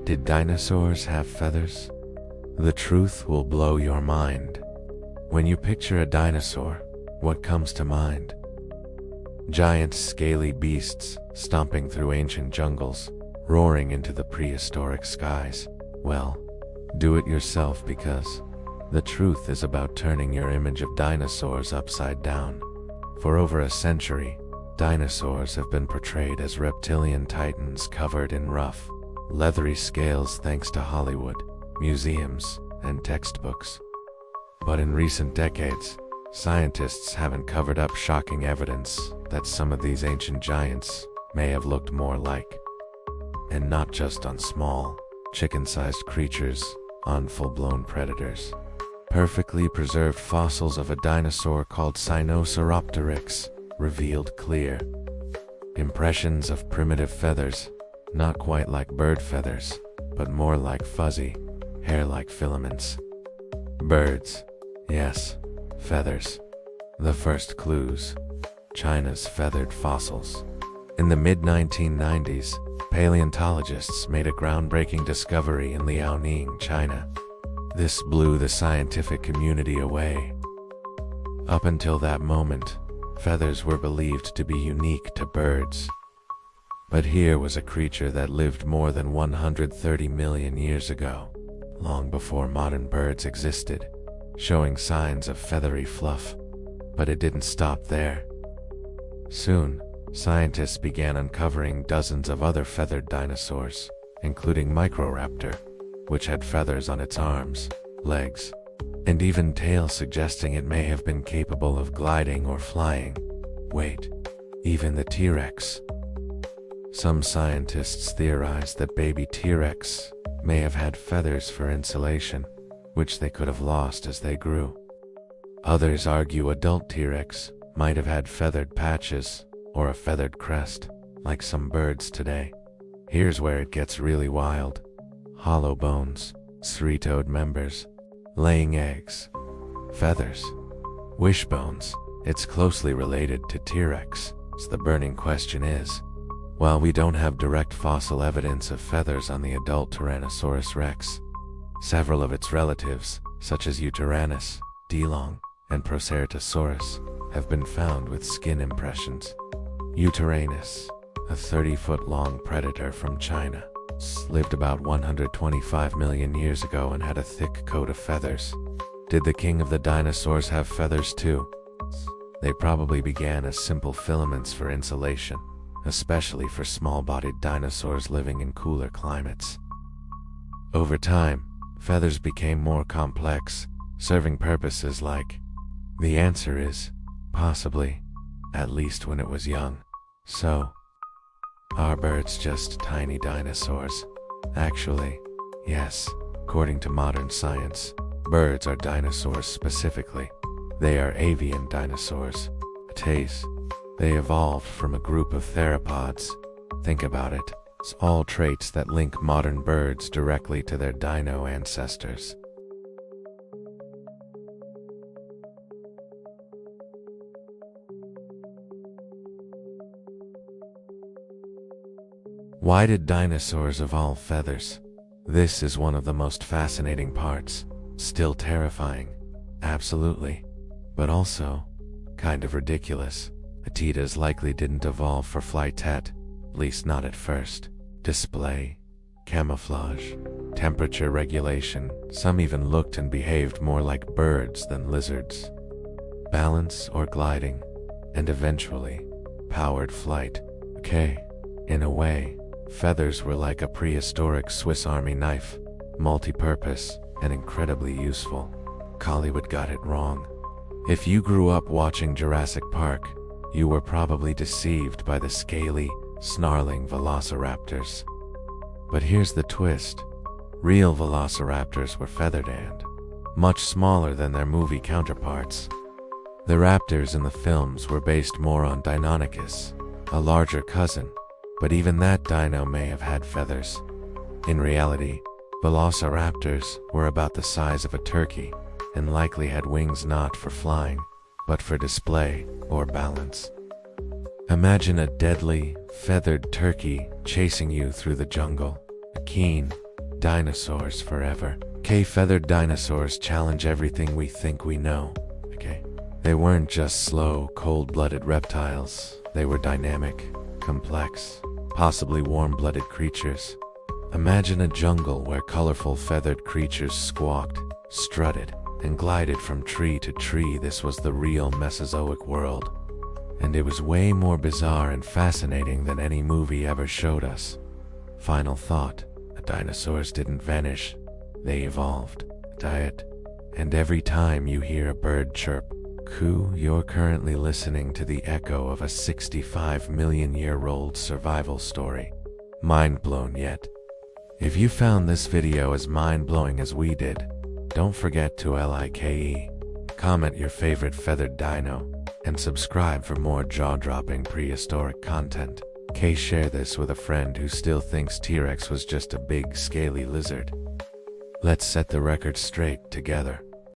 Did dinosaurs have feathers? The truth will blow your mind. When you picture a dinosaur, what comes to mind? Giant scaly beasts stomping through ancient jungles, roaring into the prehistoric skies. Well, do it yourself, because the truth is about turning your image of dinosaurs upside down. For over a century, dinosaurs have been portrayed as reptilian titans covered in rough, leathery scales thanks to Hollywood, museums, and textbooks. But in recent decades, scientists have uncovered up shocking evidence that some of these ancient giants may have looked more like, and not just on small, chicken-sized creatures, on full-blown predators. Perfectly preserved fossils of a dinosaur called Sinosauropteryx revealed clear impressions of primitive feathers, not quite like bird feathers, but more like fuzzy, hair-like filaments. Birds, yes, feathers. The first clues: China's feathered fossils. In the mid-1990s, paleontologists made a groundbreaking discovery in Liaoning, China. This blew the scientific community away. Up until that moment, feathers were believed to be unique to birds. But here was a creature that lived more than 130 million years ago, long before modern birds existed, showing signs of feathery fluff. But it didn't stop there. Soon, scientists began uncovering dozens of other feathered dinosaurs, including Microraptor, which had feathers on its arms, legs, and even tail, suggesting it may have been capable of gliding or flying. Wait, even the T-Rex. Some scientists theorize that baby T-Rex may have had feathers for insulation, which they could have lost as they grew. Others argue adult T-Rex might have had feathered patches or a feathered crest, like some birds today. Here's where it gets really wild. Hollow bones, three-toed members, laying eggs, feathers, wishbones. It's closely related to T-Rex. So the burning question is, while we don't have direct fossil evidence of feathers on the adult Tyrannosaurus rex, several of its relatives, such as Yutyrannus, Dilong, and Proceratosaurus, have been found with skin impressions. Yutyrannus, a 30-foot-long predator from China, lived about 125 million years ago and had a thick coat of feathers. Did the king of the dinosaurs have feathers too? They probably began as simple filaments for insulation, especially for small-bodied dinosaurs living in cooler climates. Over time, feathers became more complex, serving purposes like... The answer is, possibly, at least when it was young. So, are birds just tiny dinosaurs? Actually, yes. According to modern science, birds are dinosaurs specifically. They are avian dinosaurs. They evolved from a group of theropods. Think about it. It's all traits that link modern birds directly to their dino ancestors. Why did dinosaurs evolve feathers? This is one of the most fascinating parts. Still terrifying, absolutely, but also kind of ridiculous. Cheetahs likely didn't evolve for flight, at least not at first. Display, camouflage, temperature regulation. Some even looked and behaved more like birds than lizards. Balance or gliding, and eventually, powered flight. In a way, feathers were like a prehistoric Swiss Army knife, multi-purpose and incredibly useful. Hollywood got it wrong. If you grew up watching Jurassic Park, you were probably deceived by the scaly, snarling Velociraptors. But here's the twist. Real Velociraptors were feathered and much smaller than their movie counterparts. The raptors in the films were based more on Deinonychus, a larger cousin, but even that dino may have had feathers. In reality, Velociraptors were about the size of a turkey and likely had wings not for flying, but for display or balance. Imagine a deadly, feathered turkey chasing you through the jungle. A keen, Dinosaurs forever. Feathered dinosaurs challenge everything we think we know. They weren't just slow, cold-blooded reptiles. They were dynamic, complex, possibly warm-blooded creatures. Imagine a jungle where colorful feathered creatures squawked, strutted, and glided from tree to tree. This was the real Mesozoic world. And it was way more bizarre and fascinating than any movie ever showed us. Final thought, the dinosaurs didn't vanish. They evolved. Diet. And every time you hear a bird chirp, coo, you're currently listening to the echo of a 65-million-year-old survival story. Mind blown yet? If you found this video as mind-blowing as we did, don't forget to like, comment your favorite feathered dino, and subscribe for more jaw-dropping prehistoric content. Share this with a friend who still thinks T-Rex was just a big, scaly lizard. Let's set the record straight together.